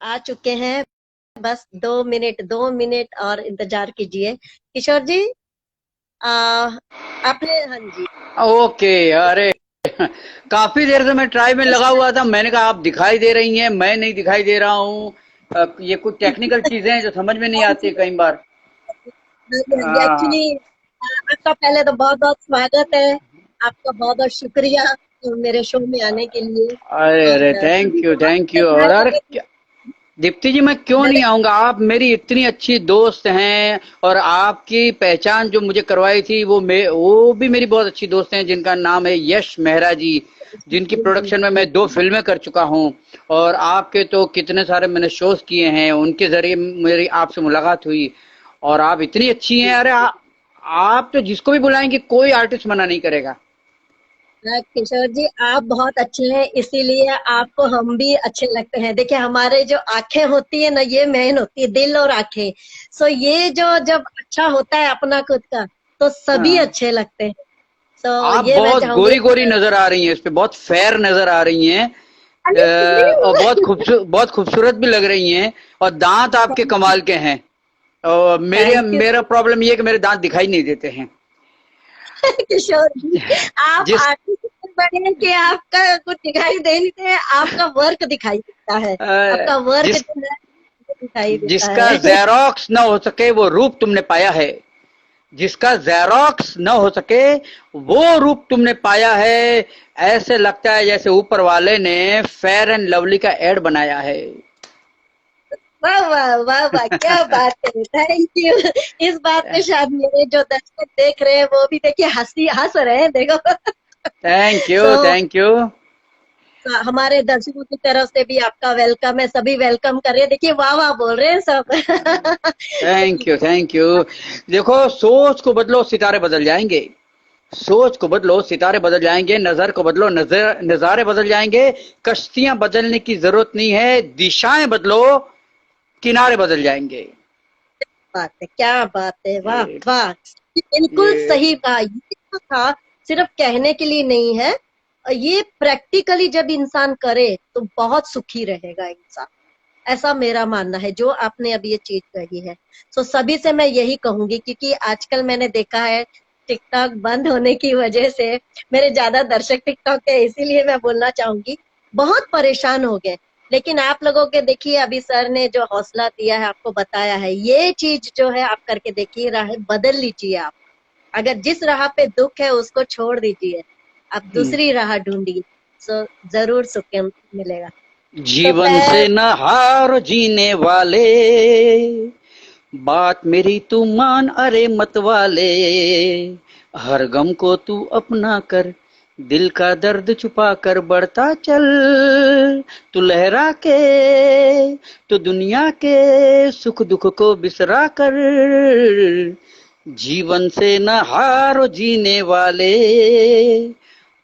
आ चुके हैं। बस 2 मिनट और इंतजार कीजिए। किशोर जी, आ, आपने, हाँ जी। ओके। अरे काफी देर से मैं ट्राई में लगा हुआ था। मैंने कहा आप दिखाई दे रही हैं, मैं नहीं दिखाई दे रहा हूँ। ये कुछ टेक्निकल चीजें हैं जो समझ में नहीं आती कई बार। आ, एक्चुअली आपका पहले तो बहुत बहुत स्वागत है। आपका बहुत बहुत शुक्रिया मेरे शो में आने के लिए। अरे अरे, और सभी बहुत थैंक यू। इंतजार और कर अरे रहे थे। दीप्ति जी, मैं क्यों मैंने नहीं आऊंगा? आप मेरी इतनी अच्छी दोस्त हैं, और आपकी पहचान जो मुझे करवाई थी वो भी मेरी बहुत अच्छी दोस्त हैं, जिनका नाम है यश मेहरा जी, जिनकी प्रोडक्शन में मैं 2 फिल्में कर चुका हूं। और आपके तो कितने सारे मैंने शोज किए हैं, उनके जरिए मेरी आपसे मुलाकात हुई। और आप इतनी अच्छी हैं। अरे आप तो जिसको भी बुलाएंगे कोई आर्टिस्ट मना नहीं करेगा। किशोर जी, आप बहुत अच्छे हैं, इसीलिए आपको हम भी अच्छे लगते हैं। देखिए, हमारे जो आंखें होती है ना, ये मेन होती है, दिल और आंखें। सो ये जो जब अच्छा होता है अपना खुद का, तो सभी हाँ, अच्छे लगते हैं। सो आप ये मैं बहुत चाहूंगी। गोरी गोरी नजर आ रही हैं, इस पे बहुत फेयर नजर आ रही हैं। अरे और बहुत खूबसूरत भी लग रही हैं। और दांत आपके कमाल के हैं। और मेरे थैंक यू। मेरा प्रॉब्लम ये है कि मेरे दांत दिखाई नहीं देते हैं। किशोर जी, आप जिस आर्टिस्ट बने कि आपका कुछ दिखाई दे नहीं दे, आपका वर्क दिखाई देता है। अ, आपका वर्क जिस जो है वो दिखाई देता जिसका है। जेरोक्स न हो सके वो रूप तुमने पाया है। जिसका जेरोक्स न हो सके वो रूप तुमने पाया है। ऐसे लगता है जैसे ऊपर वाले ने फेयर एंड लवली का एड बनाया है। वाह वाह वाह वाह, क्या बात है, थैंक यू। इस बात पे शायद मेरे जो दर्शक देख रहे हैं वो भी देखिए हंस रहे हैं, देखो। Thank you, so thank you. हमारे दर्शकों की तरफ से भी आपका वेलकम है, सभी वेलकम कर रहे हैं, देखिए वाह वाह बोल रहे हैं सब। Thank you, thank you. देखो, सोच को बदलो सितारे बदल जाएंगे। सोच को बदलो सितारे बदल जाएंगे, नजर को बदलो नजारे बदल जाएंगे। कश्तियां बदलने की जरूरत नहीं है, दिशाएं बदलो किनारे बदल जाएंगे। बात है, क्या बात है, वाह ये वाह। ये बिल्कुल ये सही कहा, ये जो था सिर्फ कहने के लिए नहीं है। ये प्रैक्टिकली जब इंसान करे तो बहुत सुखी रहेगा इंसान। ऐसा मेरा मानना है, जो आपने अभी ये चीज कही है। तो सभी से मैं यही कहूंगी, क्योंकि आजकल मैंने देखा है टिकटॉक बंद होने की वजह से मेरे ज्यादा दर्शक टिकटॉक है, इसीलिए मैं बोलना चाहूंगी बहुत परेशान हो गए। लेकिन आप लोगों के देखिए, अभी सर ने जो हौसला दिया है, आपको बताया है, ये चीज जो है आप करके देखिए, राह बदल लीजिए आप। अगर जिस राह पे दुख है उसको छोड़ दीजिए, आप दूसरी राह ढूंढिए। सो जरूर सुकून मिलेगा। तो जीवन से न हार जीने वाले, बात मेरी तू मान अरे मत वाले। हर गम को तू अपना कर, दिल का दर्द छुपा कर बढ़ता चल। तू लहरा के, तो दुनिया के सुख दुख को बिसरा कर। जीवन से न हारो जीने वाले,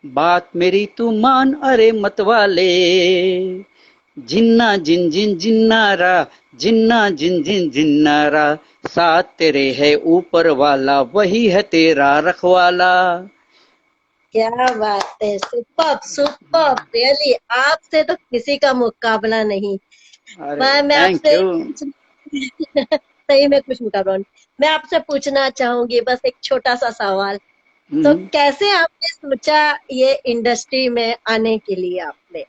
बात मेरी तू मान अरे मत वाले। जिन्ना जिन जिन जिन्नारा, जिन्ना जिन जिन जिन्नारा, साथ तेरे है ऊपर वाला, वही है तेरा रखवाला। क्या बात है, सुपर सुपर, रियली आपसे तो किसी का मुकाबला नहीं। अरे मैं थैंक आपसे यू। सही में कुछ मुकाबला नहीं। मैं आपसे पूछना चाहूंगी बस एक छोटा सा सवाल। तो हम्म, कैसे आपने सोचा ये इंडस्ट्री में आने के लिए? आपने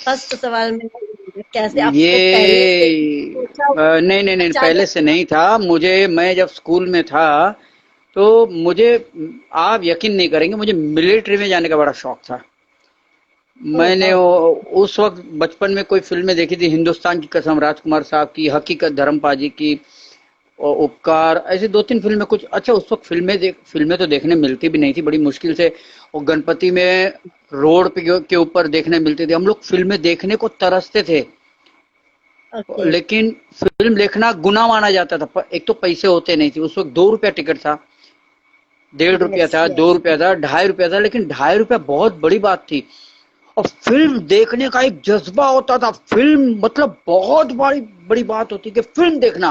फर्स्ट सवाल में कैसे आपको पहले से ये सोचा, नहीं नहीं नहीं, पहले अचानक? से नहीं था मुझे। मैं जब स्कूल में था तो मुझे, आप यकीन नहीं करेंगे, मुझे मिलिट्री में जाने का बड़ा शौक था। मैंने ओहो। उस वक्त बचपन में कोई फिल्में देखी थी, हिंदुस्तान की कसम राजकुमार साहब की, हकीकत धर्मपाल जी की, और उपकार, ऐसी 2-3 फिल्में कुछ। अच्छा, उस वक्त फिल्में तो देखने मिलती भी नहीं थी, बड़ी मुश्किल से। और गणपति में रोड पे के ऊपर देखने मिलती थी। हम लोग फिल्में देखने को तरसते थे। ओके। लेकिन फिल्म देखना गुनाह माना जाता था। एक तो पैसे होते नहीं थे उस वक्त, 2 रुपया टिकट था, 1.5 रुपया यस था, दो यस। रुपया था, 2.5 रुपया था, लेकिन 2.5 रुपया बहुत बड़ी बात थी। और फिल्म देखने का एक जज्बा होता था। फिल्म मतलब बहुत बड़ी बड़ी बात होती कि फिल्म देखना।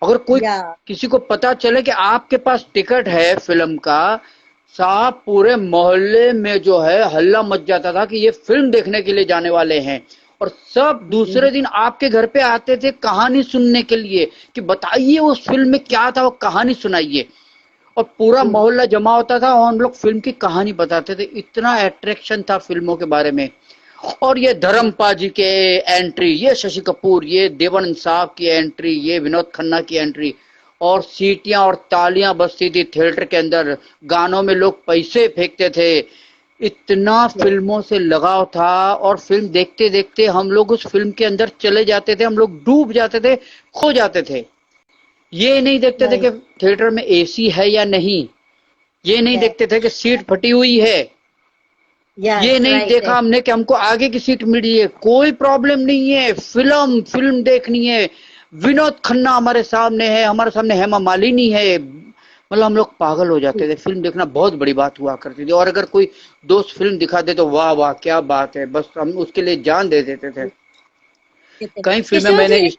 अगर कोई, या किसी को पता चले कि आपके पास टिकट है फिल्म का, साहब पूरे मोहल्ले में जो है हल्ला मच जाता था कि ये फिल्म देखने के लिए जाने वाले हैं। और सब दूसरे दिन आपके घर पे आते थे कहानी सुनने के लिए कि बताइए उस फिल्म में क्या था, वो कहानी सुनाइए। और पूरा मोहल्ला जमा होता था और हम लोग फिल्म की कहानी बताते थे। इतना अट्रैक्शन था फिल्मों के बारे में। और ये धर्मपा जी के एंट्री, ये शशि कपूर, ये देवानंद साहब की एंट्री, ये विनोद खन्ना की एंट्री, और सीटियां और तालियां बजती थी थिएटर के अंदर, गानों में लोग पैसे फेंकते थे। इतना फिल्मों से लगाव था और फिल्म देखते देखते हम लोग उस फिल्म के अंदर चले जाते थे, हम लोग डूब जाते थे, खो जाते थे। ये नहीं देखते थे कि थिएटर में एसी है या नहीं, ये नहीं देखते थे कि सीट फटी हुई है, ये नहीं देखा हमने कि हमको आगे की सीट मिली है। कोई प्रॉब्लम नहीं है, फिल्म देखनी है। विनोद खन्ना हमारे सामने है, हमारे सामने हेमा मालिनी है, मतलब हम लोग पागल हो जाते थे। फिल्म देखना बहुत बड़ी बात हुआ करती थी। और अगर कोई दोस्त फिल्म दिखा दे तो वाह वाह क्या बात है, बस हम उसके लिए जान दे देते थे। कई फिल्में मैंने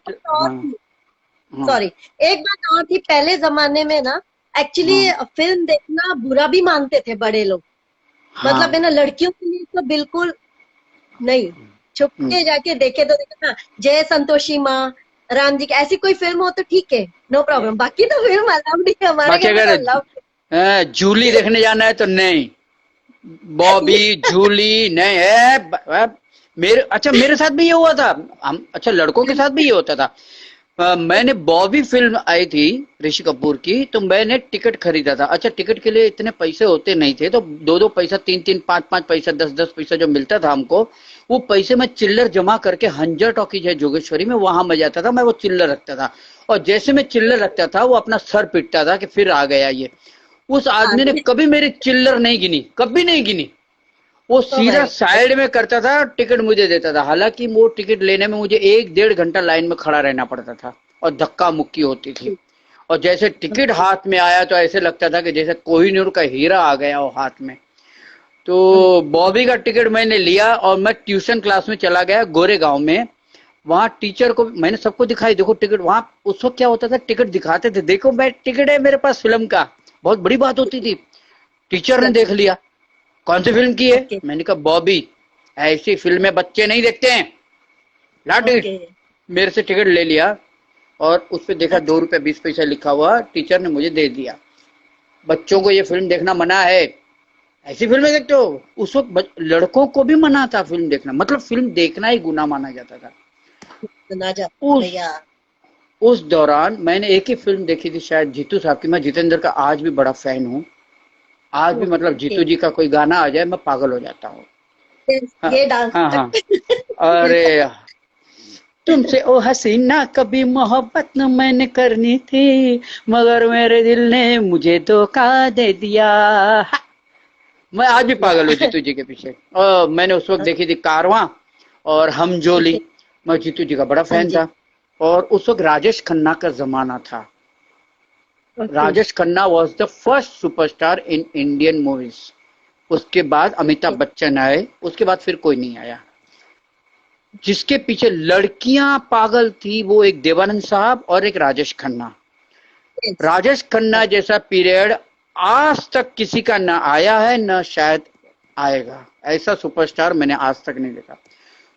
सॉरी, एक बात और थी, पहले जमाने में ना एक्चुअली फिल्म देखना बुरा भी मानते थे बड़े लोग। मतलब है ना, लड़कियों के लिए तो बिल्कुल नहीं, छुप के जाके देखे तो देखे ना, जय संतोषी माँ, राम जी की ऐसी कोई फिल्म हो तो ठीक है, नो प्रॉब्लम। बाकी तो फिल्म अलाउड नहीं है हमारे घर में, अलाउड। जूली देखने जाना है तो नहीं, बॉबी जूली नहीं है। मेरे साथ भी ये हुआ था। हम लड़कों के साथ भी ये होता था। मैंने बॉबी फिल्म आई थी ऋषि कपूर की, तो मैंने टिकट खरीदा था। टिकट के लिए इतने पैसे होते नहीं थे, तो 2-2 पैसा, 3-3, 5-5 पैसा, 10-10 पैसा जो मिलता था हमको, वो पैसे मैं चिल्लर जमा करके हंजर टॉकीज है जोगेश्वरी में, वहां मैं जाता था, मैं वो चिल्लर रखता था। और जैसे मैं चिल्लर रखता था वो अपना सर पीटता था कि फिर आ गया ये। उस आदमी ने कभी मेरी चिल्लर नहीं गिनी, कभी नहीं गिनी। वो सीधा साइड में करता था, टिकट मुझे देता था। हालांकि वो टिकट लेने में मुझे 1-1.5 घंटा लाइन में खड़ा रहना पड़ता था और धक्का मुक्की होती थी। और जैसे टिकट हाथ में आया तो ऐसे लगता था कि जैसे कोहिनूर का हीरा आ गया वो हाथ में। तो बॉबी का टिकट मैंने लिया और मैं ट्यूशन क्लास में चला गया गोरेगांव में। वहां टीचर को मैंने सबको दिखाई, देखो टिकट। वहां उस वक्त क्या होता था, टिकट दिखाते थे, देखो मैं टिकट है मेरे पास फिल्म का, बहुत बड़ी बात होती थी। टीचर ने देख लिया, कौन सी फिल्म की है? मैंने कहा बॉबी। ऐसी फिल्में बच्चे नहीं देखते हैं, ला टिकट। मेरे से टिकट ले लिया और उस पर देखा 2 रुपए 20 पैसा लिखा हुआ, टीचर ने मुझे दे दिया। बच्चों को ये फिल्म देखना मना है, ऐसी फिल्में देखते हो? उस वक्त लड़कों को भी मना था फिल्म देखना, मतलब फिल्म देखना ही गुनाह माना जाता था। उस दौरान मैंने एक ही फिल्म देखी थी शायद जीतू साहब की। मैं जितेंद्र का आज भी बड़ा फैन हूँ। आज भी मतलब जीतू जी का कोई गाना आ जाए मैं पागल हो जाता हूँ। ये डांस। हाँ। अरे तुमसे ओ हसीना कभी मोहब्बत न मैंने करनी थी, मगर मेरे दिल ने मुझे धोखा दे दिया। मैं आज भी पागल हूँ जीतू जी के पीछे। मैंने उस वक्त देखी थी कारवां और हम जोली। मैं जीतू जी का बड़ा फैन था। और उस वक्त राजेश खन्ना का जमाना था। Rajesh Khanna was the first superstar in Indian movies. उसके बाद अमिताभ बच्चन आए, उसके बाद फिर कोई नहीं आया। जिसके पीछे लड़कियां पागल थी वो एक देवानंद साहब और एक राजेश खन्ना। राजेश खन्ना जैसा पीरियड आज तक किसी का ना आया है ना शायद आएगा। ऐसा सुपरस्टार मैंने आज तक नहीं देखा।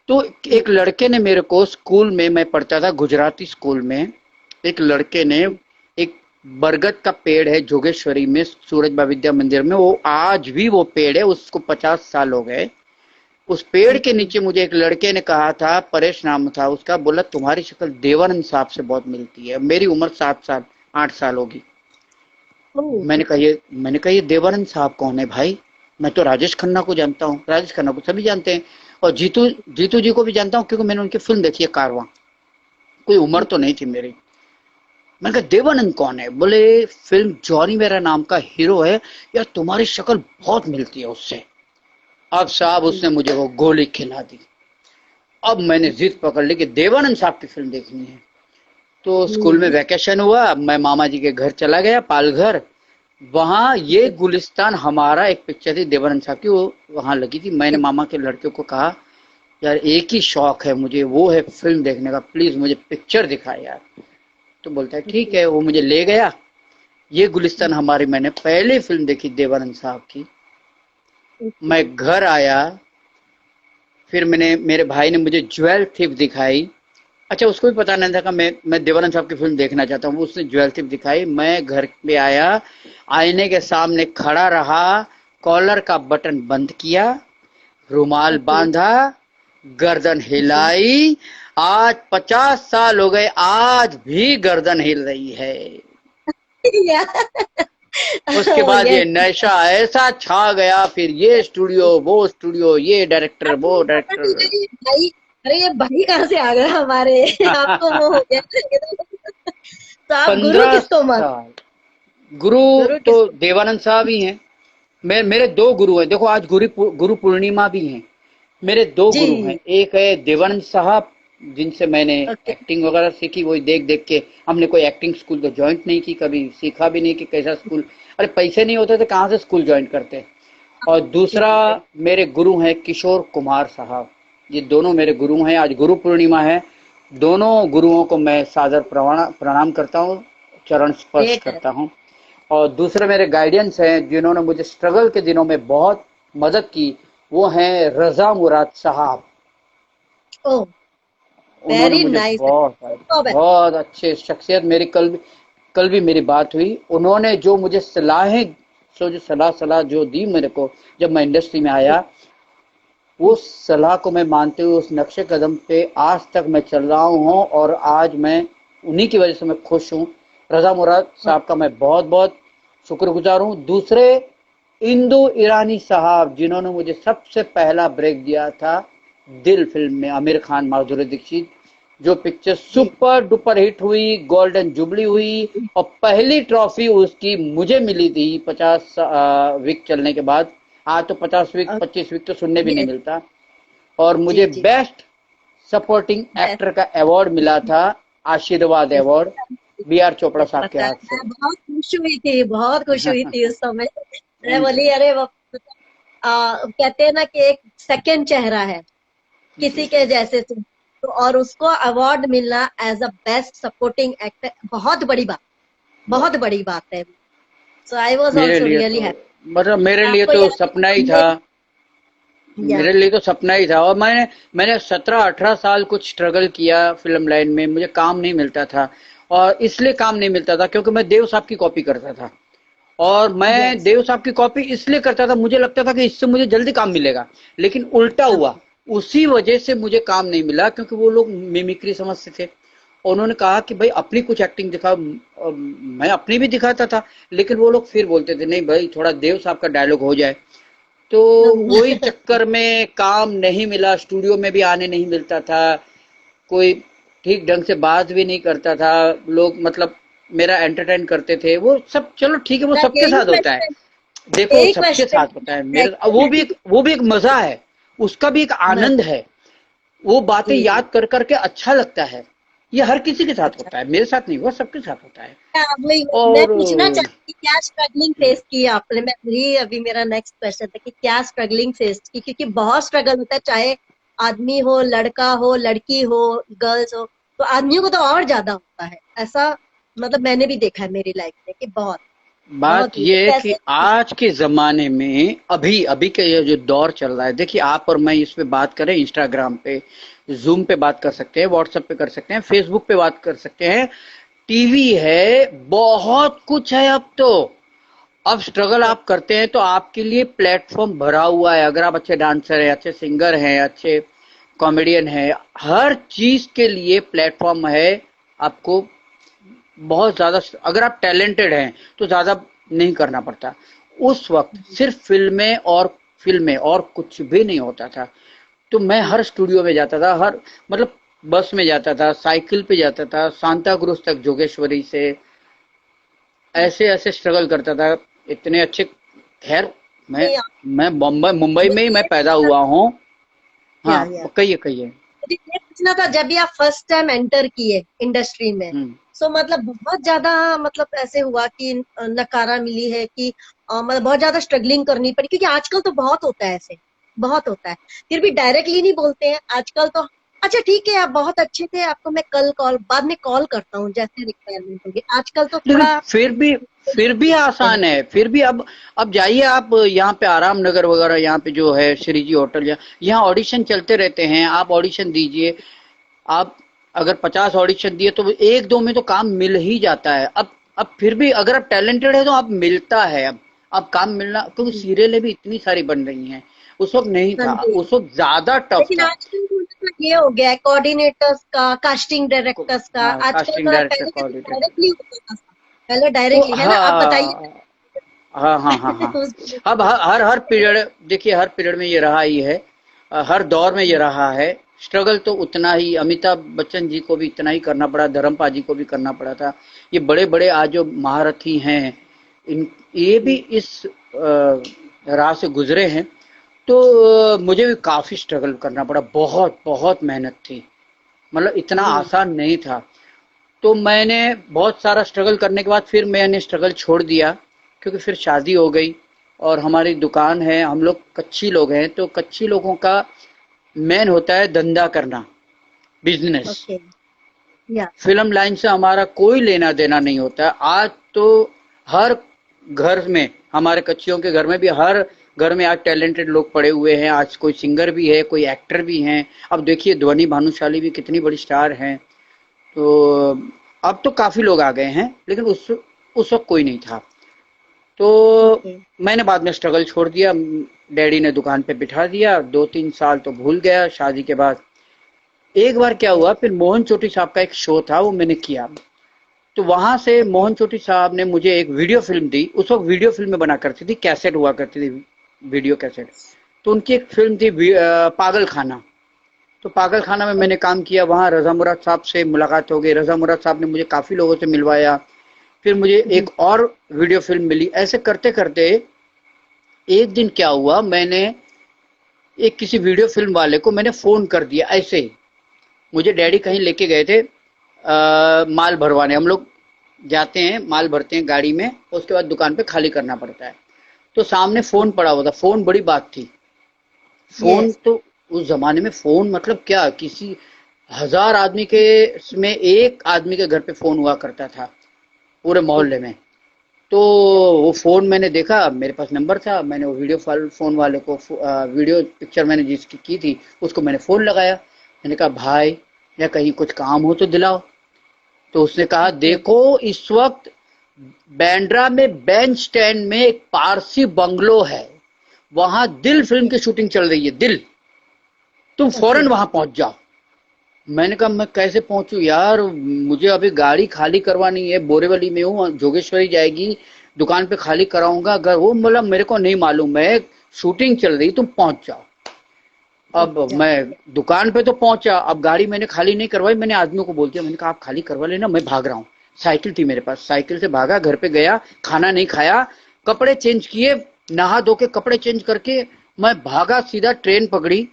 तो एक लड़के ने मेरे को, स्कूल में मैं पढ़ता था गुजराती स्कूल में, एक लड़के ने, एक बरगद का पेड़ है जोगेश्वरी में सूरजबा विद्या मंदिर में, वो आज भी वो पेड़ है, उसको 50 साल हो गए। उस पेड़ के नीचे मुझे एक लड़के ने कहा था, परेश नाम था उसका, बोला तुम्हारी शक्ल देवानंद साहब से बहुत मिलती है। मेरी उम्र 8 साल होगी। मैंने कहा ये देवानंद साहब कौन है भाई? मैं तो राजेश खन्ना को जानता हूँ। राजेश खन्ना को सभी जानते हैं और जीतू जी को भी जानता हूँ क्योंकि मैंने उनकी फिल्म देखी है कारवां। कोई उम्र तो नहीं थी मेरी। मैंने कहा देवानंद कौन है? बोले फिल्म जॉनी मेरा नाम का हीरो है, यार तुम्हारी शक्ल बहुत मिलती है उससे। अब साहब उसने मुझे वो गोली खिला दी। अब मैंने जिद पकड़ ली कि देवानंद साहब की फिल्म देखनी है। तो स्कूल में वैकेशन हुआ, मैं मामा जी के घर चला गया, पालघर। वहां ये गुलिस्तान हमारा एक पिक्चर थी देवानंद साहब की, वो वहां लगी थी। मैंने मामा के लड़के को कहा यार एक ही शौक है मुझे, वो है फिल्म देखने का, प्लीज मुझे पिक्चर दिखा यार। तो बोलता है ठीक है। वो मुझे ले गया। ये गुलिस्तान हमारी मैंने पहले फिल्म देखी देवानंद साहब की। मैं घर आया, फिर मेरे भाई ने मुझे ज्वेल थिप दिखाई। अच्छा, उसको भी पता नहीं था कि मैं देवानंद साहब की फिल्म देखना चाहता हूँ। उसने ज्वेल थिप दिखाई, मैं घर पे आया, आईने के सामने खड़ा रहा, कॉलर का बटन बंद किया, रुमाल ओके। बांधा, गर्दन हिलाई। आज 50 साल हो गए, आज भी गर्दन हिल रही है। या उसके बाद ये यस। नशा ऐसा छा गया, फिर ये स्टूडियो वो स्टूडियो, ये डायरेक्टर वो डायरेक्टर। भाई, अरे ये भाई कहाँ से आ गए हमारे आपको वो हो गया। तो आप गुरु 15 किसको मान, साल गुरु गुरु तो किसको? देवानंद साहब ही हैं। मेरे दो गुरु हैं। देखो, आज गुरु पूर्णिमा भी है। मेरे दो गुरु हैं। जी। एक है देवानंद साहब, जिनसे मैंने ओके। एक्टिंग वगैरह सीखी, वही देख देख के। हमने कोई एक्टिंग स्कूल तो ज्वाइन नहीं की, कभी सीखा भी नहीं कि कैसा स्कूल। अरे पैसे नहीं होते तो कहाँ से स्कूल ज्वाइन करते। और जी दूसरा जी सही। मेरे गुरु हैं किशोर कुमार साहब। ये दोनों मेरे गुरु हैं। आज गुरु पूर्णिमा है। दोनों गुरुओं को मैं सादर प्रणाम करता हूँ, चरण स्पर्श ग्रेट है। करता हूँ। और दूसरे मेरे गाइडेंस हैं, जिन्होंने मुझे स्ट्रगल के दिनों में बहुत मदद की, वो हैं रजा मुराद साहब। ओ, उन्होंने वेरी मुझे नाइस। बहुत बहुत अच्छे शख्सियत। मेरी कल भी मेरी बात हुई। उन्होंने जो मुझे जो सलाह सलाह जो दी मेरे को, जब मैं इंडस्ट्री में आया, वो सलाह को मैं मानते हुए उस नक्शे कदम पे आज तक मैं चल रहा हूँ। और आज मैं उन्हीं की वजह से मैं खुश हूँ। रजा मुराद साहब का मैं बहुत बहुत शुक्रगुजार हूँ। दूसरे इंदु ईरानी साहब, जिन्होंने मुझे सबसे पहला ब्रेक दिया था दिल फिल्म में, आमिर खान माधुरी दीक्षित, जो पिक्चर जी सुपर डुपर हिट हुई, गोल्डन जुबली हुई। और पहली ट्रॉफी उसकी मुझे मिली थी 50 वीक चलने के बाद। आज तो 50 वीक 25 वीक तो सुनने भी नहीं यस। मिलता। और जी मुझे जी। बेस्ट सपोर्टिंग एक्टर का अवार्ड मिला था, आशीर्वाद अवार्ड, बी आर चोपड़ा साहब के पता है, हाथ से। मैं बहुत खुश हुई थी, बहुत खुश हुई थी उस समय। मैं थैंक बोली यू अरे वो कहते हैं ना कि एक सेकंड चेहरा है जी। किसी के जैसे तुम, तो और उसको अवार्ड मिलना as a best supporting actor, बहुत बड़ी बात, बहुत बड़ी बात है। सो आई वॉज मेरे ऑल्सो लिए रियली तो हैप्पी। मतलब मेरे लिए आपको तो याद सपना ही है था। या मेरे लिए तो सपना ही था। और मैंने 17-18 साल कुछ स्ट्रगल किया फिल्म लाइन में। मुझे काम नहीं मिलता था, और इसलिए काम नहीं मिलता था क्योंकि मैं देव साहब की कॉपी करता था। और मैं यस। देव साहब की कॉपी इसलिए करता था, मुझे लगता था कि इससे मुझे जल्दी काम मिलेगा। लेकिन उल्टा हुआ। उसी वजह से मुझे काम नहीं मिला, क्योंकि वो लोग मिमिक्री समझते थे। उन्होंने कहा कि भाई अपनी कुछ एक्टिंग दिखाओ। मैं अपनी भी दिखाता था, लेकिन वो लोग फिर बोलते थे नहीं भाई, थोड़ा देव साहब का डायलॉग हो जाए। तो वही चक्कर में काम नहीं मिला, स्टूडियो में भी आने नहीं मिलता था। कोई ठीक ढंग से बात भी नहीं करता था। लोग मतलब मेरा एंटरटेन करते थे, वो सब चलो ठीक है, वो सबके यही साथ होता है। क्वेश्चन, देखो, यही सबके क्वेश्चन। साथ होता है। मेरे वो भी एक मजा है, उसका भी एक आनंद है। वो बातें जी जी। याद कर करके अच्छा लगता है। ये हर किसी के साथ अच्छा, होता है, मेरे साथ नहीं हुआ, सबके साथ होता है। वही मैं और पूछना चाहती थी, क्या स्ट्रगलिंग फेस की आपने? मैं वही अभी मेरा नेक्स्ट क्वेश्चन था कि क्या स्ट्रगलिंग फेस की, क्योंकि बहुत स्ट्रगल होता है, चाहे आदमी हो, लड़का हो, लड़की हो, गर्ल्स हो, तो आदमियों को तो और ज्यादा होता है ऐसा। मतलब मैंने भी देखा है मेरी लाइफ में कि बहुत बहुत बात ही, तो ये है कि कैसे? आज के ज़माने में अभी अभी के ये जो दौर चल रहा है, देखिए आप और मैं इस पे बात करें, इंस्टाग्राम पे, ज़ूम पे बात कर सकते हैं, व्हाट्सएप पे कर सकते हैं, फेसबुक पे बात कर सकते हैं, टीवी है, बहुत कुछ है अब तो। अब स्ट्रगल आप करते हैं तो आपके लिए प्लेटफॉर्म भरा हुआ है। अगर आप अच्छे डांसर हैं, अच्छे सिंगर हैं, अच्छे कॉमेडियन हैं, हर चीज़ के लिए प्लेटफॉर्म है आपको। बहुत ज़्यादा अगर आप टैलेंटेड हैं तो ज़्यादा नहीं करना पड़ता। उस वक्त सिर्फ फिल्में और कुछ भी नहीं होता था। तो मैं हर स्टूडियो में जाता था, हर मतलब बस में जाता था, साइकिल पे जाता था, सांता क्रूज तक जोगेश्वरी से, ऐसे ऐसे स्ट्रगल करता था। इतने अच्छे, खैर, मैं नहीं, मैं मुंबई मुंबई में ही मुझे मैं ये पैदा पूछना हुआ हूँ। हाँ, या कहिए कहिए। मुझे ये पूछना था, जब भी आप फर्स्ट टाइम एंटर किए इंडस्ट्री में, हम्म। सो मतलब बहुत ज्यादा, मतलब ऐसे हुआ कि नकारा मिली है कि मतलब बहुत ज्यादा स्ट्रगलिंग करनी पड़ी? क्योंकि आजकल तो बहुत होता है ऐसे, बहुत होता है, फिर भी डायरेक्टली नहीं बोलते हैं आजकल तो। अच्छा ठीक है, आप बहुत अच्छे थे, आपको मैं कल बाद में कॉल करता हूँ जैसे रिक्वायरमेंट होगी। आजकल तो लेकिन थोड़ा फिर भी आसान है, फिर भी अब जाइए आप यहाँ पे आराम नगर वगैरह, यहाँ पे जो है श्री जी होटल, यहाँ ऑडिशन चलते रहते हैं, आप ऑडिशन दीजिए। आप अगर 50 ऑडिशन दिए तो एक दो में तो काम मिल ही जाता है। अब फिर भी अगर आप टैलेंटेड है तो आप मिलता है। अब काम मिलना, क्योंकि सीरियलें भी इतनी सारी बन रही हैं, उस वक्त नहीं हाँ था, जी। उस वक्त ज्यादा टफ लेकिन था। आजकल थोड़ा सा ये हो गया है, कोऑर्डिनेटर्स का, कास्टिंग डायरेक्टर्स का, हाँ, आजकल कास्टिंग थोड़ा, डायरेक्टर, पहले कैसे कोऑर्डिनेटर। डायरेक्टली होता था, पहले तो डायरेक्टली है ना, आप बताइए। हाँ, हाँ, हाँ, हाँ, हाँ। अब हर हर पीरियड, देखिए हर पीरियड में ये रहा ही है, हर दौर में ये रहा है। स्ट्रगल तो उतना ही अमिताभ बच्चन जी को भी इतना ही करना पड़ा, धर्मपा जी को भी करना पड़ा था। ये बड़े बड़े आज जो महारथी हैं, इन ये भी इस राह से गुजरे हैं। तो मुझे भी काफी स्ट्रगल करना पड़ा, बहुत बहुत मेहनत थी, मतलब इतना जी आसान नहीं था। तो मैंने बहुत सारा स्ट्रगल करने के बाद फिर मैंने स्ट्रगल छोड़ दिया, क्योंकि फिर शादी हो गई और हमारी दुकान है। हम लोग कच्ची लोग हैं, तो कच्ची लोगों का मेन होता है धंधा करना, बिजनेस। ओके या फिल्म लाइन से हमारा कोई लेना देना नहीं होता है। आज तो हर घर में, हमारे कच्चियों के घर में भी, हर घर में आज टैलेंटेड लोग पड़े हुए हैं। आज कोई सिंगर भी है, कोई एक्टर भी हैं। अब देखिए ध्वनि भानुशाली भी कितनी बड़ी स्टार हैं। तो अब तो काफी लोग आ गए हैं, लेकिन उस वक्त कोई नहीं था। तो ओके मैंने बाद में स्ट्रगल छोड़ दिया। डैडी ने दुकान पे बिठा दिया, 2-3 साल तो भूल गया। शादी के बाद एक बार क्या हुआ, फिर मोहन चोटी साहब का एक शो था, वो मैंने किया। तो वहां से मोहन चोटी साहब ने मुझे एक वीडियो फिल्म दी। उस वक्त वीडियो फिल्में बना करती थी, कैसेट हुआ करती थी, वीडियो कैसेट। तो उनकी एक फिल्म थी पागल खाना। तो पागल खाना में मैंने काम किया। वहाँ रजा मुराद साहब से मुलाकात हो गई। रजा मुराद साहब ने मुझे काफी लोगों से मिलवाया। फिर मुझे जी एक और वीडियो फिल्म मिली। ऐसे करते करते एक दिन क्या हुआ, मैंने एक किसी वीडियो फिल्म वाले को मैंने फोन कर दिया ऐसे ही। मुझे डैडी कहीं लेके गए थे माल भरवाने। हम लोग जाते हैं, माल भरते हैं गाड़ी में, उसके बाद दुकान पे खाली करना पड़ता है। तो सामने फोन पड़ा हुआ था। फोन बड़ी बात थी। फोन यस तो उस जमाने में फोन मतलब क्या, किसी 1000 आदमी के में एक आदमी के घर पे फोन हुआ करता था पूरे मोहल्ले में। तो वो फोन मैंने देखा, मेरे पास नंबर था। मैंने वो वीडियो फोन वाले को वीडियो पिक्चर मैंने जिसकी की थी उसको मैंने फोन लगाया। मैंने कहा भाई, या कहीं कुछ काम हो तो दिलाओ। तो उसने कहा ओके देखो, इस वक्त बैंड्रा में बैंड स्टैंड में एक पारसी बंगलो है, वहां दिल फिल्म की शूटिंग चल रही है, दिल। तुम ओके फौरन वहां पहुंच जाओ। मैंने कहा मैं कैसे पहुंचू यार, मुझे अभी गाड़ी खाली करवानी है, बोरीवली में हूँ, जोगेश्वरी जाएगी, दुकान पे खाली कराऊंगा। अगर वो बोला मेरे को नहीं मालूम है, शूटिंग चल रही, तुम पहुंच जाओ। अब मैं दुकान पे तो पहुंचा। अब गाड़ी मैंने खाली नहीं करवाई, मैंने आदमियों को बोल दिया, मैंने कहा आप खाली करवा लेना, मैं भाग रहा हूँ। साइकिल थी मेरे पास, साइकिल से भागा, घर पे गया, खाना नहीं खाया, कपड़े चेंज किए, नहा धो के कपड़े चेंज करके मैं भागा, सीधा ट्रेन पकड़ी,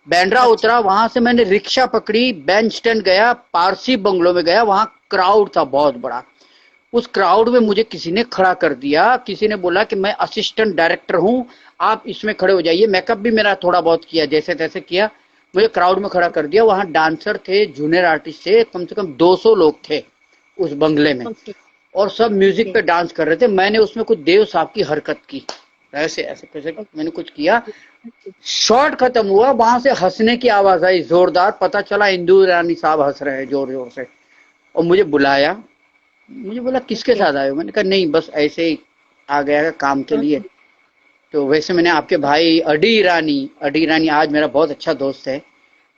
बैंड्रा अच्छा उतरा। वहां से मैंने रिक्शा पकड़ी, बैंड स्टैंड गया, पारसी बंगलो में गया। वहां क्राउड था बहुत बड़ा। उस क्राउड में मुझे किसी ने खड़ा कर दिया। किसी ने बोला कि मैं असिस्टेंट डायरेक्टर हूं, आप इसमें खड़े हो जाइए। मेकअप भी मेरा थोड़ा बहुत किया, जैसे तैसे किया, मुझे क्राउड में खड़ा कर दिया। वहां डांसर थे, जूनियर आर्टिस्ट थे, कम से कम 200 लोग थे उस बंगले में, ओके और सब म्यूजिक ओके पे डांस कर रहे थे। मैंने उसमें कुछ देव साहब की हरकत की, ऐसे ऐसे कैसे मैंने कुछ किया। शॉट खत्म हुआ, वहां से हंसने की आवाज आई जोरदार। पता चला इंदु रानी साहब हंस रहे हैं जोर जोर से, और मुझे बुलाया। मुझे बोला किसके ओके साथ आए हो? मैंने कहा नहीं, बस ऐसे ही आ गया है काम के लिए। तो वैसे मैंने आपके भाई अडी ईरानी आज मेरा बहुत अच्छा दोस्त है।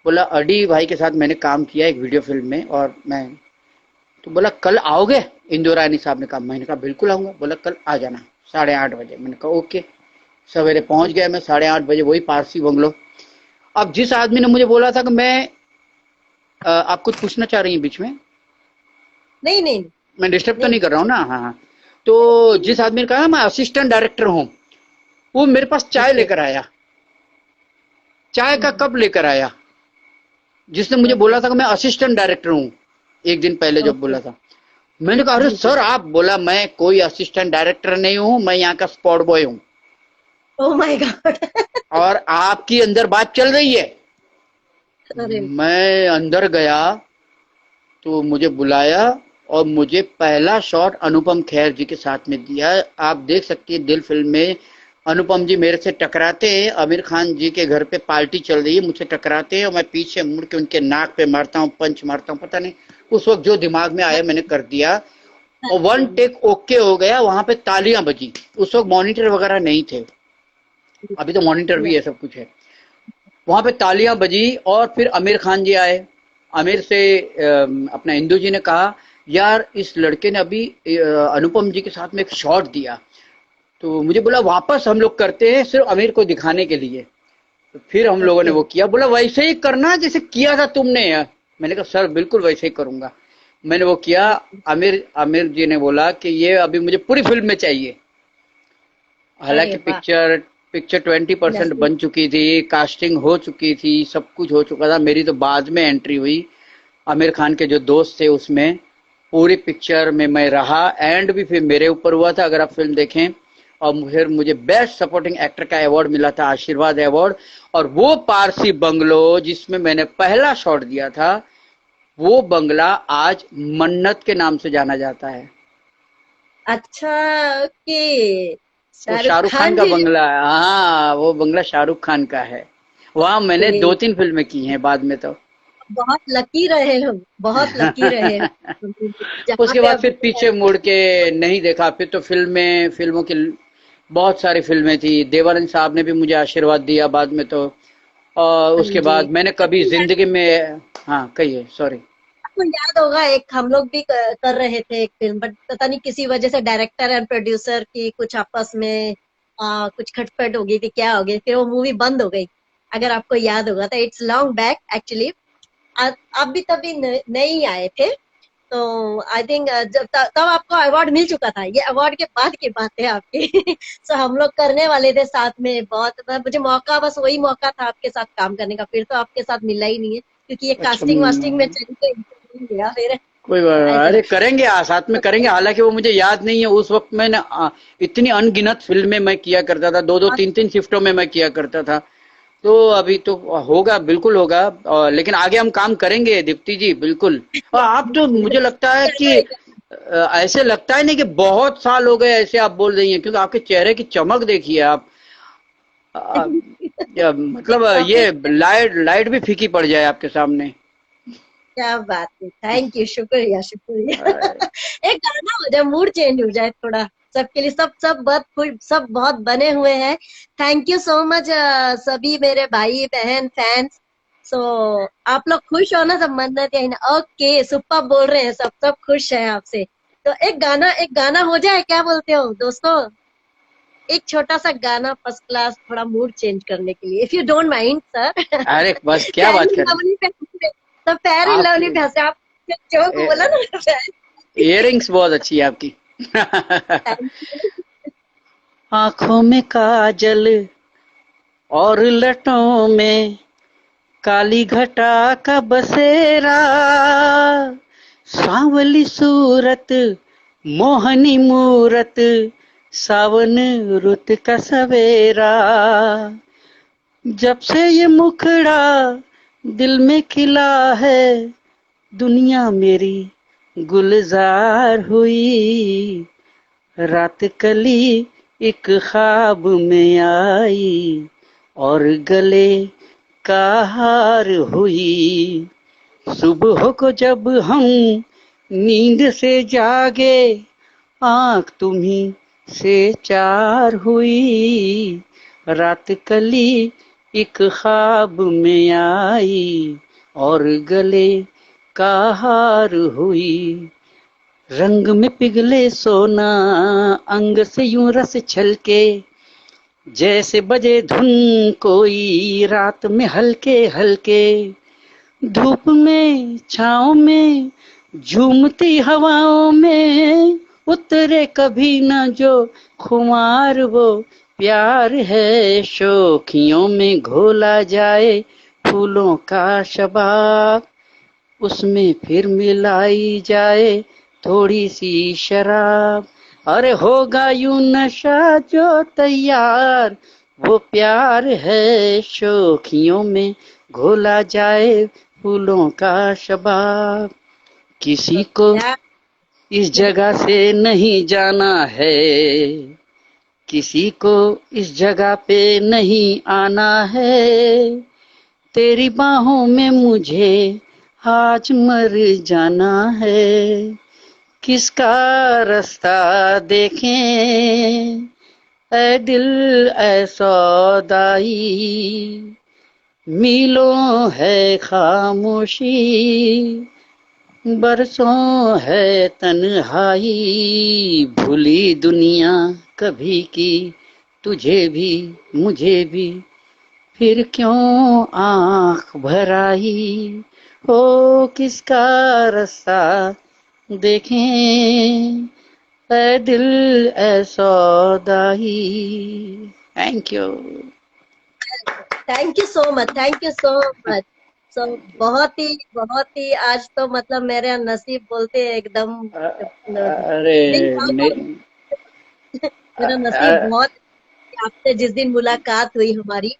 बोला अडी भाई के साथ मैंने काम किया एक वीडियो फिल्म में, और मैं, तो बोला कल आओगे? इंदु रानी साहब ने कहा। मैंने कहा बिल्कुल आऊंगा। बोला कल आ जाना 8:30 बजे। मैंने कहा ओके। सवेरे पहुंच गया मैं 8:30 बजे, वही पारसी बंगलो। अब जिस आदमी ने मुझे बोला था कि मैं आप कुछ पूछना चाह रही हैं बीच में, नहीं नहीं मैं डिस्टर्ब तो नहीं नहीं कर रहा हूँ पूछिए ना? हाँ, हाँ। तो जिस आदमी ने कहा मैं असिस्टेंट डायरेक्टर हूँ, वो मेरे पास चाय ओके लेकर आया। चाय का कप लेकर आया, जिसने मुझे ओके बोला था कि मैं असिस्टेंट डायरेक्टर हूँ, एक दिन पहले जब ओके बोला था। मैंने कहा अरे जी जी सर आप? बोला मैं कोई असिस्टेंट डायरेक्टर नहीं हूँ, मैं यहाँ का स्पॉट बॉय हूँ, ओह माय गॉड और आपकी अंदर बात चल रही है। अरे मैं अंदर गया तो मुझे बुलाया और मुझे पहला शॉट अनुपम खेर जी के साथ में दिया। आप देख सकती है दिल फिल्म में अनुपम जी मेरे से टकराते हैं, आमिर खान जी के घर पे पार्टी चल रही है, मुझसे टकराते हैं और मैं पीछे मुड़ के उनके नाक पे मारता हूँ, पंच मारता हूँ, पता नहीं उस वक्त जो दिमाग में आया मैंने कर दिया और वन टेक ओके हो गया। वहां पे तालियां बजी, उस वक्त मॉनिटर वगैरह नहीं थे, अभी तो मॉनिटर भी है, सब कुछ है। वहां पे तालियां बजी और फिर आमिर खान जी आए। आमिर से अपना इंदु जी ने कहा यार इस लड़के ने अभी अनुपम जी के साथ में एक शॉट दिया, तो मुझे बोला वापस हम लोग करते हैं सिर्फ आमिर को दिखाने के लिए। तो फिर हम लोगों ने ओके। वो किया, बोला वैसे ही करना जैसे किया था तुमने यार। मैंने कहा सर बिल्कुल वैसे ही करूंगा। मैंने वो किया। आमिर आमिर जी ने बोला कि ये अभी मुझे पूरी फिल्म में चाहिए। अरे हालांकि वाह। पिक्चर पिक्चर 20% नसीब। बन चुकी थी, कास्टिंग हो चुकी थी, सब कुछ हो चुका था, मेरी तो बाद में एंट्री हुई। आमिर खान के जो दोस्त थे उसमें पूरी पिक्चर में मैं रहा, एंड भी फिर मेरे ऊपर हुआ था अगर आप फिल्म देखें। और फिर मुझे बेस्ट सपोर्टिंग एक्टर का अवार्ड मिला था, आशीर्वाद अवार्ड। और वो पारसी बंगलो जिसमें मैंने पहला शॉट दिया था, वो बंगला आज मन्नत के नाम से जाना जाता है। अच्छा। ओके। वो शाहरुख शाहरुख खान खान का जी। बंगला है, हाँ वो बंगला शाहरुख खान का है। वहां मैंने ओके। 2-3 फिल्में की हैं बाद में तो। बहुत लकी रहे हम, बहुत लकी रहे हम, जहाँ उसके पे बाद अभी फिर पीछे मुड़ के नहीं देखा, फिर तो फिल्मों की बहुत सारी फिल्में थी। देवानंद साहब ने भी मुझे आशीर्वाद दिया बाद में तो। और हाँ उसके जी। बाद मैंने कभी जिंदगी में, हाँ कहिए सॉरी। आपको याद होगा एक हम लोग भी कर रहे थे एक फिल्म, बट पता नहीं किसी वजह से डायरेक्टर एंड प्रोड्यूसर की कुछ आपस में कुछ खटपट हो गई थी, क्या हो गई, फिर वो मूवी बंद हो गई। अगर आपको याद होगा तो इट्स लॉन्ग बैक एक्चुअली। आप भी तभी नहीं आए थे, तो आई थिंक जब तब आपको अवार्ड मिल चुका था। ये अवार्ड के बाद की बात है आपकी। सो हम लोग करने वाले थे साथ में, बहुत मुझे मौका, बस वही मौका था आपके साथ काम करने का, फिर तो आपके साथ मिला ही नहीं है क्योंकि ये अच्छा कास्टिंग वास्टिंग में चली तो नहीं गया फिर। कोई तो ऐसे। अरे करेंगे, साथ में करेंगे। हालांकि वो मुझे याद नहीं है उस वक्त मैंने इतनी अनगिनत फिल्में मैं किया करता था, 2-2 3-3 शिफ्टों में मैं किया करता था। तो अभी तो होगा, बिल्कुल होगा। लेकिन आगे हम काम करेंगे दीप्ति जी, बिल्कुल। और आप तो मुझे लगता है कि ऐसे लगता है नहीं कि बहुत साल हो गए ऐसे आप बोल रही हैं, क्योंकि आपके चेहरे की चमक देखिए आप। अ, मतलब काफी। ये लाइट लाइट भी फीकी पड़ जाए आपके सामने। क्या बात है, थैंक यू, शुक्रिया शुक्रिया। एक गाना हो जाए, मूड चेंज हो जाए थोड़ा सबके लिए, सब सब बहुत खुश, सब बहुत बने हुए हैं। थैंक यू सो मच सभी मेरे भाई बहन फैंस। सो आप लोग खुश हो ना सब, मन्नत या ओके सुपर बोल रहे हैं, सब सब खुश है आपसे। तो एक गाना हो जाए, क्या बोलते हो दोस्तों? एक छोटा सा गाना फर्स्ट क्लास, थोड़ा मूड चेंज करने के लिए, if you don't mind sir. अरे बस क्या फेयर बात इन करें लवली पे, तो फेयर इन लवली आपके। पे हंसे आप, जोक बोला ना। इयरिंग्स बहुत अच्छी है आपकी। Thank you. आंखों में काजल और लटों में काली घटा का बसेरा, सांवली सूरत मोहनी मूरत, सावन रुत का सवेरा, जब से ये मुखड़ा दिल में खिला है, दुनिया मेरी गुलजार हुई, रात कली एक ख्वाब में आई और गले का हार हुई, सुबह को जब हम नींद से जागे, आंख तुम्ही से चार हुई, रात कली एक ख्वाब में आई और गले का हार हुई, रंग में पिघले सोना अंग से यूं रस छलके, जैसे बजे धुन कोई रात में हल्के हल्के, धूप में छाँव में झूमती हवाओं में, उतरे कभी न जो खुमार वो प्यार है, शोखियों में घोला जाए फूलों का शबाब, उसमें फिर मिलाई जाए थोड़ी सी शराब, अरे होगा यूं नशा जो तैयार, वो प्यार है शोखियों में घोला जाए फूलों का शबाब, किसी को क्या इस जगह से नहीं जाना है, किसी को इस जगह पे नहीं आना है, तेरी बाहों में मुझे आज मर जाना है, किसका रास्ता देखें ऐ दिल ऐ सौदाई, मीलों है खामोशी, बरसों है तन्हाई, भूली दुनिया कभी की तुझे भी मुझे भी, फिर क्यों आंख भराई, ओ किसका रास्ता देखें ऐ दिल ऐ सौदाई। Thank you. Thank you so much, thank you so much. So बहुत ही आज तो मतलब मेरे नसीब बोलते हैं एकदम अरे नहीं, मेरा नसीब बहुत, आपसे जिस दिन मुलाकात हुई हमारी,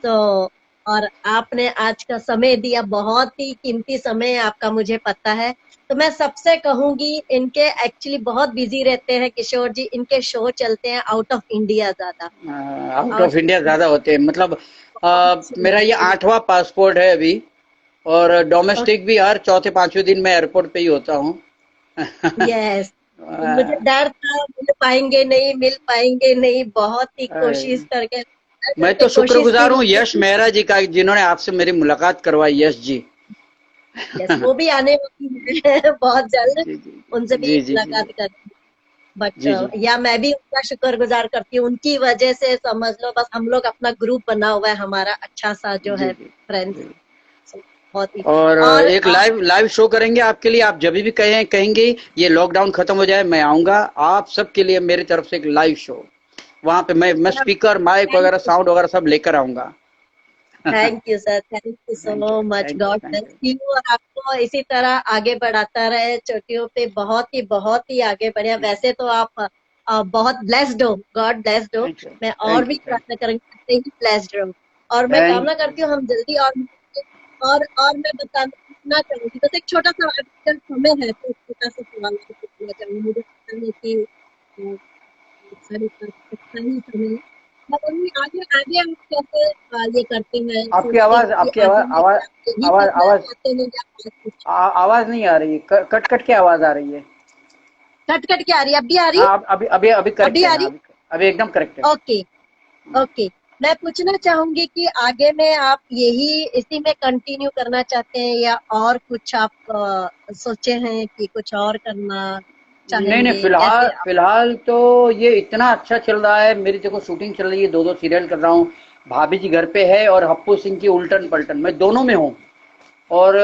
तो और आपने आज का समय दिया, बहुत ही कीमती समय आपका मुझे पता है। तो मैं सबसे कहूंगी, इनके एक्चुअली बहुत बिजी रहते हैं किशोर जी, इनके शो चलते हैं आउट ऑफ इंडिया ज्यादा। आउट और ऑफ इंडिया ज्यादा होते हैं, मतलब बहुत मेरा ये सुंदर। 8वां पासपोर्ट है अभी, और डोमेस्टिक ओके, भी हर चौथे पांचवें दिन मैं एयरपोर्ट पे ही होता हूँ। यस। मुझे डर था मिल पाएंगे नहीं, बहुत ही कोशिश करके मैं तो करके कोशिश की शुक्रगुजार हूँ यश लेकिन मेहरा जी का, जिन्होंने आपसे मेरी मुलाकात करवाई, यश जी। यस, वो भी आने वाली है बहुत जल्द, जी जी उनसे भी जी जी जी मुलाकात करेंगे। बट जी जी या मैं भी उनका शुक्रगुजार करती हूँ, उनकी वजह से समझ लो, बस हम लोग अपना ग्रुप बना हुआ है हमारा अच्छा सा जो जी है जी फ्रेंड्स, जी। बहुत ही। और और एक लाइव लाइव शो करेंगे आपके लिए, आप जब भी कहेंगे ये लॉकडाउन खत्म हो जाए मैं आऊंगा, आप सबके लिए मेरी तरफ से एक लाइव शो, वहां पे मैं स्पीकर माइक थैंक वगैरह यू, साउंड वगैरह सब लेकर आऊंगा। Thank you sir, thank you thank you so much, thank you God thank bless you. You, और आपको इसी तरह आगे बढ़ाता रहे चोटियों पे, बहुत ही आगे बढ़े। वैसे तो आप बहुत ब्लेस्ड हो, गॉड ब्लेस्ड हो। थैंक यू मैं और थैंक भी यू थैंक प्रार्थना करूंगी ही ब्लेस्ड रहो, और मैं थैंक कामना करती हूँ हम जल्दी और मिलें। और मैं बताना चाहूंगी, बस एक छोटा सा, अगर समय है तो एक छोटा सा सवाल आपसे पूछना चाहूंगी। मुझे पता है कि सारी अच्छा ही समय है, मगर आगे आगे आप कैसे ये करते हैं, सोचते हैं कि आपकी आगे में आवाज क्या यही आवाज करना आवाज चाहते हैं या और कुछ? आवाज नहीं आ रही है, कट कट के आवाज आ रही है। कट कट के आ रही है? अब भी आ रही? हाँ अभी अभी अभी करेक्ट अभी है, आ हाँ रही? अभी एकदम करेक्ट है। Okay, okay. मैं पूछना चाहूंगी कि आगे में आप यही इसी में कंटिन्यू करना चाहते हैं या और कुछ आप सोचे हैं कि कुछ और करना नहीं नहीं, चाहेंगे, कैसे फिलहाल आप? फिलहाल तो ये इतना अच्छा चल रहा है, मेरी देखो शूटिंग चल रही है, दो दो सीरियल कर रहा हूँ, भाभी जी घर पे है और हप्पू सिंह की उल्टन पलटन, मैं दोनों में हूँ। और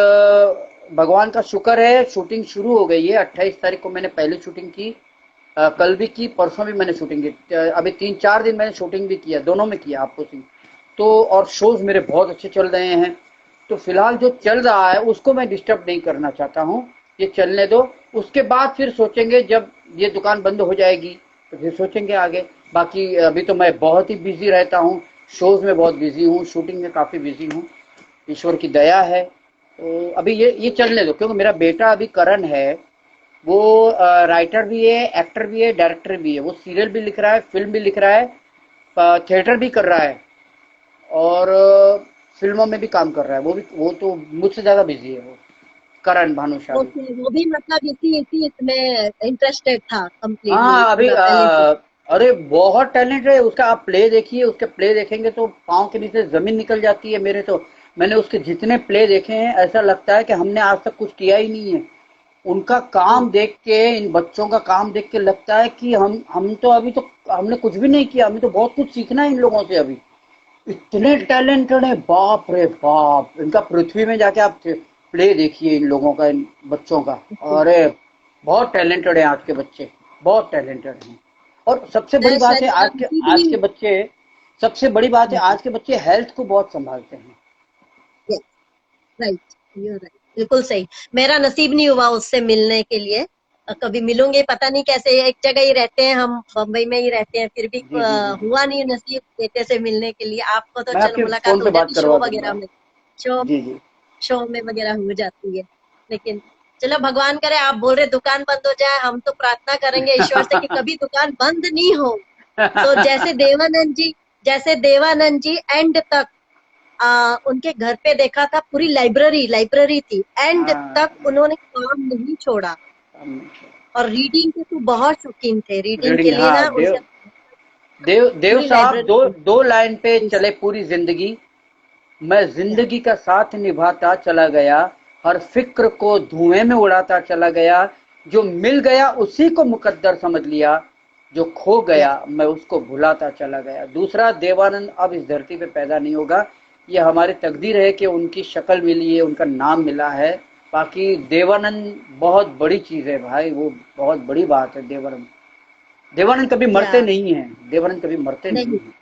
भगवान का शुक्र है, शूटिंग शुरू हो गई है, 28 तारीख को मैंने पहली शूटिंग की, कल भी की, परसों भी मैंने शूटिंग की, अभी 3-4 दिन मैंने शूटिंग भी किया, दोनों में किया हप्पू सिंह। तो और शोज मेरे बहुत अच्छे चल रहे हैं। तो फिलहाल जो चल रहा है उसको मैं डिस्टर्ब नहीं करना चाहता हूँ, ये चलने दो, उसके बाद फिर सोचेंगे, जब ये दुकान बंद हो जाएगी तो फिर सोचेंगे आगे। बाकी अभी तो मैं बहुत ही बिजी रहता हूँ, शोज में बहुत बिजी हूँ, शूटिंग में काफी बिजी हूँ, ईश्वर की दया है। तो अभी ये चलने दो, क्योंकि मेरा बेटा अभी करण है, वो राइटर भी है, एक्टर भी है, डायरेक्टर भी है, वो सीरियल भी लिख रहा है, फिल्म भी लिख रहा है, थिएटर भी कर रहा है, और फिल्मों में भी काम कर रहा है, वो तो मुझसे ज्यादा बिजी है वो, करण भानुशाली। वो भी मतलब इसी इसमें इंटरेस्टेड था कंप्लीटली हाँ अभी पूरा पहले से? अरे बहुत टैलेंट है उसका, आप प्ले देखिए, उसके प्ले देखेंगे तो पाँव के नीचे जमीन निकल जाती है मेरे तो। मैंने उसके जितने प्ले देखे हैं ऐसा लगता है कि हमने आज तक कुछ किया ही नहीं है। उनका काम देख के, इन बच्चों का काम देख के लगता है कि हम तो अभी तो हमने कुछ भी नहीं किया, हमें तो बहुत कुछ सीखना है इन लोगों से अभी। इतने टैलेंटेड है, बाप रे बाप, इनका पृथ्वी में जाके आप प्ले देखिए इन लोगों का, इन बच्चों का। अरे बहुत टैलेंटेड है आज के बच्चे, बहुत टैलेंटेड हैं। और सबसे बड़ी मैं बात है, शायद अभी आज के भी, बच्चे, सबसे बड़ी बात है, आज के बच्चे हेल्थ को बहुत संभालते हैं। राइट, यू राइट, बिल्कुल सही। मेरा नसीब नहीं हुआ उससे मिलने के लिए, कभी मिलूंगे, पता नहीं कैसे, एक जगह ही रहते हैं हम, बम्बई में ही रहते हैं, फिर भी जी जी जी जी। हुआ नहीं नसीब बेटे से मिलने के लिए। आपको तो मैं चलो आपके मुलाकात फोन हो पे बात जाती शो करवा वगैरह दूंगा। में, शो जी जी। शो में वगैरह हो जाती है। लेकिन चलो भगवान करे, आप बोल रहे दुकान बंद हो जाए, हम तो प्रार्थना करेंगे ईश्वर से कि कभी दुकान बंद नहीं हो। तो जैसे देवानंद जी एंड तक उनके घर पे देखा था, पूरी लाइब्रेरी लाइब्रेरी थी, एंड हाँ। तक उन्होंने काम नहीं छोड़ा। और रीडिंग के तो बहुत शौकीन थे, रीडिंग के रीडिंग, लिए हाँ। ना देव उनके देव देव पूरी साहब लाइब्रेरी दो थी। दो लाइन पे चले पूरी जिंदगी। मैं या जिंदगी का साथ निभाता चला गया, हर फिक्र को धुएं में उड़ाता चला गया, जो मिल गया उसी को मुकद्दर समझ लिया, जो खो या गया मैं उसको भुलाता चला गया। दूसरा देवानंद अब इस धरती पे पैदा नहीं होगा, ये हमारी तकदीर है कि उनकी शक्ल मिली है, उनका नाम मिला है। बाकी देवानंद बहुत बड़ी चीज है भाई, वो बहुत बड़ी बात है। देवानंद देवानंद कभी मरते या नहीं है, देवानंद कभी मरते नहीं नहीं, है।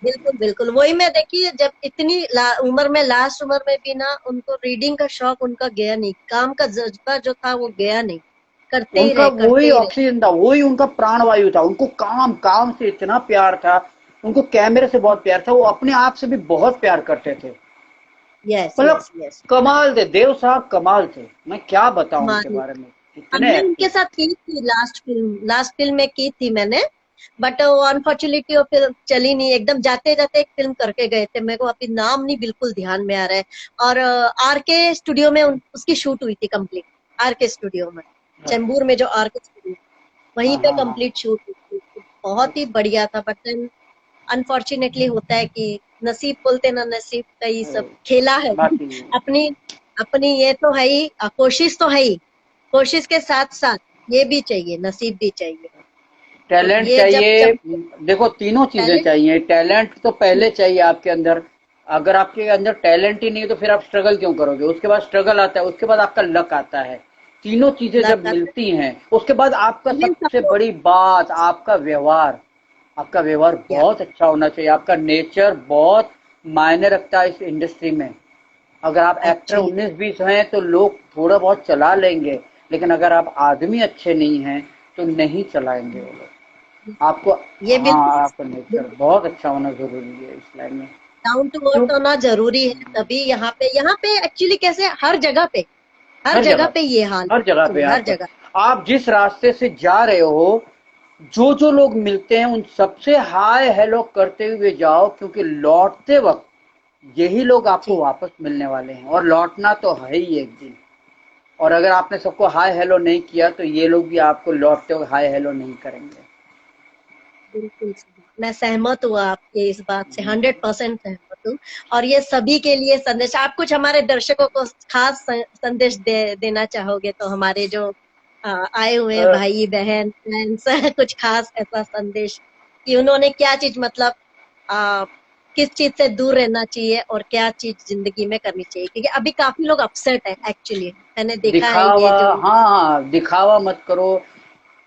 बिल्कुल बिल्कुल, वही मैं देखिए, जब इतनी उम्र में, लास्ट उम्र में भी ना उनको रीडिंग का शौक उनका गया नहीं, काम का जज्बा जो था वो गया नहीं, करते ही उनका रहे वही करते ही रहे। ऑक्सीजन था, वही उनका प्राणवायु था। उनको काम काम से इतना प्यार था, उनको कैमरे से बहुत प्यार था, वो अपने आप से भी बहुत प्यार करते थे। यस मतलब यस यस। कमाल थे देव साहब, कमाल थे। मैं क्या बताऊं उनके मानी, बारे में, इतने हमने एक्टिव उनके थे। साथ की थी लास्ट फिल्म में की थी मैंने, बट वो अनफॉर्चुनेटली वो फिल्म चली नहीं। एकदम जाते जाते एक फिल्म करके गए थे, मेरे को अभी नाम नहीं बिल्कुल ध्यान में आ रहा है। और आर के स्टूडियो में उसकी शूट हुई थी कंप्लीट, आर के स्टूडियो में, चेंबूर में जो आर के स्टूडियो, वहीं हाँ पे हाँ हाँ। कंप्लीट शूट हुई थी। बहुत ही बढ़िया था, बट अनफॉर्चुनेटली होता है कि नसीब बोलते ना, नसीब का ही सब खेला है। बाकी अपनी अपनी ये तो है ही, कोशिश तो है ही, कोशिश के साथ साथ ये भी चाहिए, नसीब भी चाहिए। तो टैलेंट ये जब चाहिए। जब देखो तीनों चीजें टैलेंट, चाहिए। टैलेंट तो पहले चाहिए आपके अंदर। अगर आपके अंदर टैलेंट ही नहीं है तो फिर आप स्ट्रगल क्यों करोगे? उसके बाद स्ट्रगल आता है, उसके बाद आपका लक आता है। तीनों चीजें लक जब आता मिलती हैं उसके बाद आपका है, सबसे सपोर्ट। बड़ी बात आपका व्यवहार। आपका व्यवहार या बहुत अच्छा होना चाहिए, आपका नेचर बहुत मायने रखता है इस इंडस्ट्री में। अगर आप एक्टर एक्चुअली 19-20 हैं तो लोग थोड़ा बहुत चला लेंगे, लेकिन अगर आप आदमी अच्छे नहीं हैं तो नहीं चलाएंगे वो लोग आपको। ये हाँ, आपका नेचर बहुत अच्छा होना जरूरी है इस लाइन में। डाउन टू क्यों? अर्थ होना जरूरी है, तभी यहाँ पे एक्चुअली कैसे, हर हर जगह जगह पे ये हाल हर है जगह एक्चुअली, पे हर जगह। आप जिस रास्ते से जा रहे हो, जो जो लोग मिलते हैं उन सबसे हाय हेलो करते हुए जाओ, क्योंकि लौटते वक्त यही लोग आपको जी, वापस मिलने वाले हैं, और लौटना तो है ही एक दिन। और अगर आपने सबको हाय हेलो नहीं किया तो ये लोग भी आपको लौटते हुए हाय हेलो नहीं करेंगे। बिल्कुल सही। मैं सहमत हूँ आपके इस बात से, 100% सहमत हूँ। और ये सभी के लिए संदेश, आप कुछ हमारे दर्शकों को खास संदेश देना चाहोगे तो, हमारे जो आए हुए हैं भाई बहन फ्रेंड्स, कुछ खास ऐसा संदेश कि उन्होंने क्या चीज, मतलब आ, किस चीज से दूर रहना चाहिए और क्या चीज जिंदगी में करनी चाहिए, क्योंकि अभी काफी लोग अपसेट है एक्चुअली, मैंने देखा है ये दिखावा, जो। हाँ हाँ, दिखावा मत करो।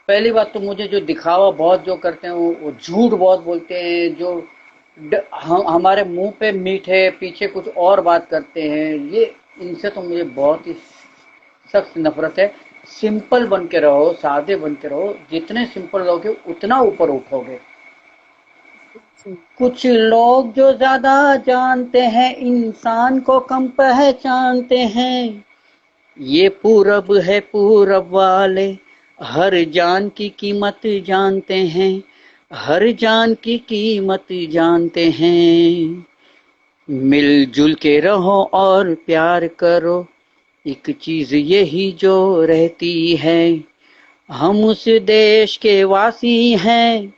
पहली बात तो मुझे जो दिखावा बहुत जो करते हैं वो झूठ बहुत बोलते हैं, जो हमारे मुंह पे मीठे पीछे कुछ और बात करते हैं, ये इनसे तो मुझे बहुत ही सख्त नफरत है। सिंपल बन के रहो, सादे बन के रहो, जितने सिंपल रहोगे उतना ऊपर उठोगे। कुछ लोग जो ज्यादा जानते हैं इंसान को कम पहचानते हैं, ये पूरब है पूरब वाले हर जान की कीमत जानते हैं, हर जान की कीमत जानते हैं। मिलजुल के रहो और प्यार करो, एक चीज यही जो रहती है। हम उस देश के वासी हैं,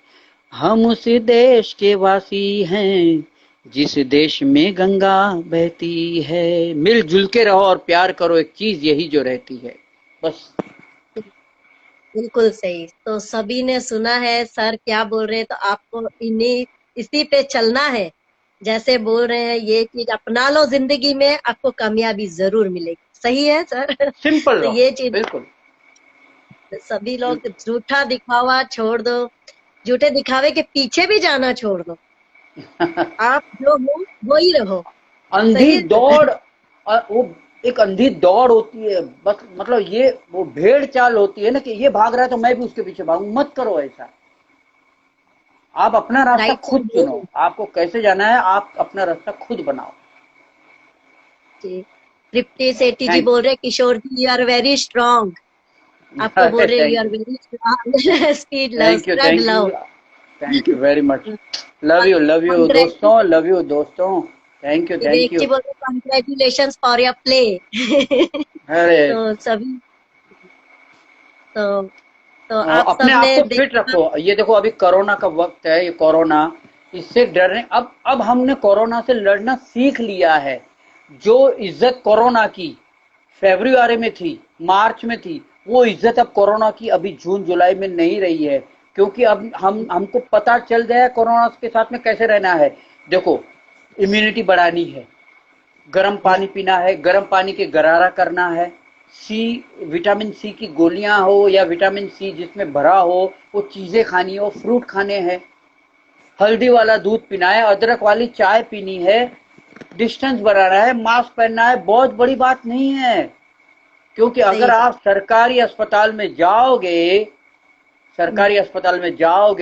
हम उस देश के वासी हैं, जिस देश में गंगा बहती है। मिलजुल के रहो और प्यार करो, एक चीज यही जो रहती है, बस। बिल्कुल सही। तो सभी ने सुना है सर क्या बोल रहे हैं, तो आपको इन्हीं इसी पे चलना है, जैसे बोल रहे हैं ये चीज अपना लो जिंदगी में, आपको कामयाबी जरूर मिलेगी। सही है सर। सिंपल तो रहो, ये चीज बिल्कुल। सभी लोग, झूठा दिखावा छोड़ दो, झूठे दिखावे के पीछे भी जाना छोड़ दो, आप जो हो वो ही रहो। अंधी सही। दौड़ वो एक अंधी दौड़ होती है, बस मतलब ये वो भेड़ चाल होती है ना कि ये भाग रहा है तो मैं भी उसके पीछे भागूं। मत करो ऐसा। आप अपना रास्ता राइट खुद चुनो, सर। आपको कैसे जाना है आप अपना रास्ता खुद बनाओ। जी, तृप्ति सेठी जी थैंक बोल रहे Kishore ji you are very strong. आपको बोल अरे रहे you thank are you, very strong. Speed love, thank you, spread thank you, love. Thank you very much. Love you दोस्तों, लव यू दोस्तों। Thank you, thank Vivek you. जी बोल रहे कॉन्ग्रेचुलेशन फॉर योर प्ले। अरे तो सभी, तो तो आप अपने आप सबने को फिट देखा। रखो। ये देखो अभी कोरोना का वक्त है, ये कोरोना, इससे डरने, अब हमने कोरोना से लड़ना सीख लिया है। जो इज्जत कोरोना की फरवरी में थी, मार्च में थी, वो इज्जत अब कोरोना की अभी जून जुलाई में नहीं रही है। क्योंकि अब हमको पता चल गया है कोरोना के साथ में कैसे रहना है। देखो, इम्यूनिटी बढ़ानी है, गर्म या पानी पीना है, गर्म पानी के गरारा करना है, सी, विटामिन सी की गोलियां हो या विटामिन सी जिसमें भरा हो वो चीजें खानी हो, फ्रूट खाने हैं, हल्दी वाला दूध पीना है, अदरक वाली चाय पीनी है, डिस्टेंस बनाना है, मास्क पहनना है। बहुत बड़ी बात नहीं है। क्योंकि सही अगर बात। आप सरकारी अस्पताल में जाओगे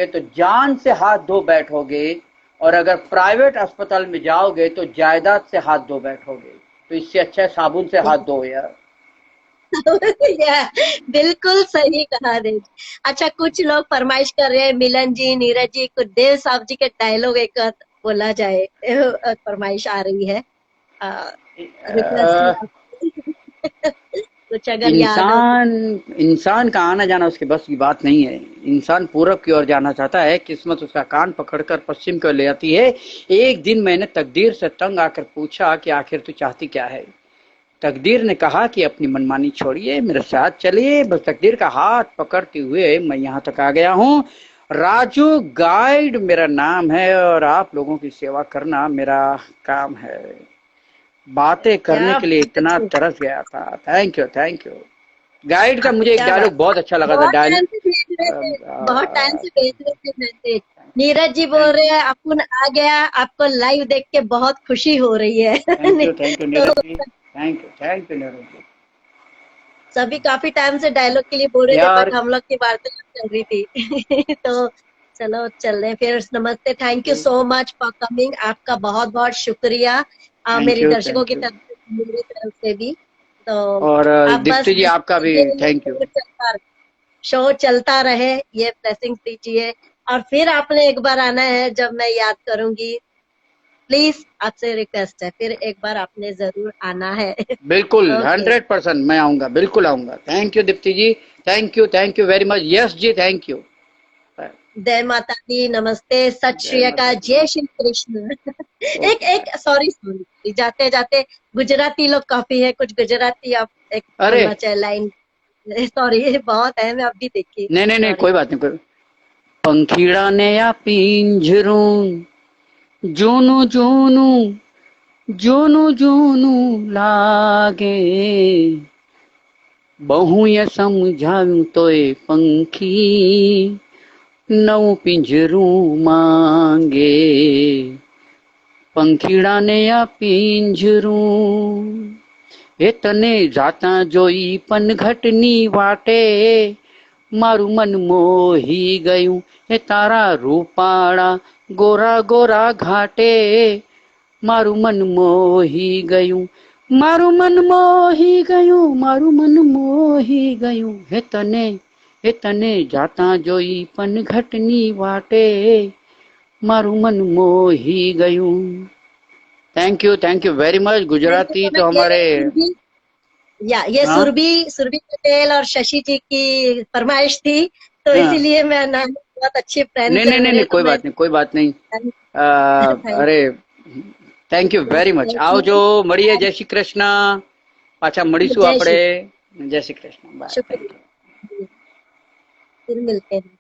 तो जान से हाथ धो बैठोगे, और अगर प्राइवेट अस्पताल में जाओगे तो जायदाद से हाथ धो बैठोगे। तो इससे अच्छा है साबुन से हाथ धो यार। या बिल्कुल सही कहा रे। अच्छा, कुछ लोग फरमाइश कर रहे हैं मिलन जी, नीरज जी, कुछ देव साहब जी के डायलॉग एक बोला जाए। फरमाइश आ रही है, रिक्वेस्ट है अ, आपसे। कुछ अगर याद हो तो। इंसान इंसान का आना जाना उसके बस की बात नहीं है। इंसान पूरब की ओर जाना चाहता है, किस्मत उसका कान पकड़कर पश्चिम की ओर ले जाती है। एक दिन मैंने तकदीर से तंग आकर पूछा कि आखिर तू चाहती क्या है। तकदीर ने कहा कि अपनी मनमानी छोड़िए, मेरे साथ चलिए। बस तकदीर का हाथ पकड़ते हुए मैं यहाँ तक आ गया हूँ। राजू गाइड मेरा नाम है और आप लोगों की सेवा करना मेरा काम है। बातें करने क्या के लिए बात इतना है, तरस गया था। Thank you, thank you. Guide का मुझे एक क्या बात। डायलॉग बहुत अच्छा लगा था। बहुत डायल टाइम से भेज रहे थे, बहुत टाइम से भेज रहे थे मैसेज। नीरज जी बोल थैंक रहे हैं अपुन आ गया, आपको लाइव देख के बहुत खुशी हो रही है। थैंक यू तो नीरज जी, थैंक यू नीरज जी। सभी काफी टाइम से डायलॉग के लिए बोल रहे थे, यार, बट हम लोग की वार्तालाप चल रही थी। तो चलो चल रहे हैं फिर। नमस्ते, thank you so much for coming. आपका बहुत बहुत शुक्रिया, मेरे दर्शकों थैंक की यू। तरफ से, मेरी तरफ से भी। तो और आप बस दीप्ति जी आपका भी थैंक यू। शो चलता रहे, ये ब्लेसिंग दीजिए। और फिर आपने एक बार आना है, जब मैं याद करूंगी, प्लीज आपसे रिक्वेस्ट है, फिर एक बार आपने जरूर आना है। बिल्कुल ओके। 100% मैं आऊंगा, बिल्कुल आऊंगा। Thank you Deepti ji, thank you very much. Yes जी, थैंक यू। जय माता दी, नमस्ते, सत जय श्री माता अकाल, दी। जय श्री कृष्ण। एक ओके एक सॉरी सॉरी, जाते जाते गुजराती लोग काफी है, कुछ गुजराती आप एक अरे बोलना चाहे लाइन। सॉरी, बहुत है, मैं अभी देखी, नहीं नहीं नहीं, सॉरी। कोई बात नहीं, कोई। पंखीड़ा ने या पिंजरूं, जूनू जूनू, जूनू जूनू लागे, बहु ये समझाऊं तोय पंखी, नव पिंजरूं मांगे। पंखीड़ा ने या पिंजरूं, એ તને જાતા જોઈ પનઘટની વાટે, મારું મન મોહી ગયું એ તારા રૂપાળા ગોરા ગોરા ઘાટે, મારું મન મોહી ગયું, મારું મન મોહી ગયું, મારું મન મોહી ગયું, હે તને જાતા જોઈ પનઘટની વાટે, મારું મન મોહી ગયું। Thank you very much. Thank you Gujarati so तो मच। हमारे, ये हाँ सुरभि सुरभि पटेल और शशि जी की फरमाइश थी, तो हाँ, इसीलिए मैं नाम बहुत अच्छे फ्रेंड नहीं थे नहीं नहीं नहीं, मेरे, तो कोई मैं बात नहीं, कोई बात नहीं। थैंक अरे थैंक यू वेरी मच। आवजो, મળીએ। यू। जय श्री कृष्ण। પાછા મળીશું जय આપણે। श्री, जय Shri Krishna, bye, thank you. शुक्रिया, फिर मिलते हैं।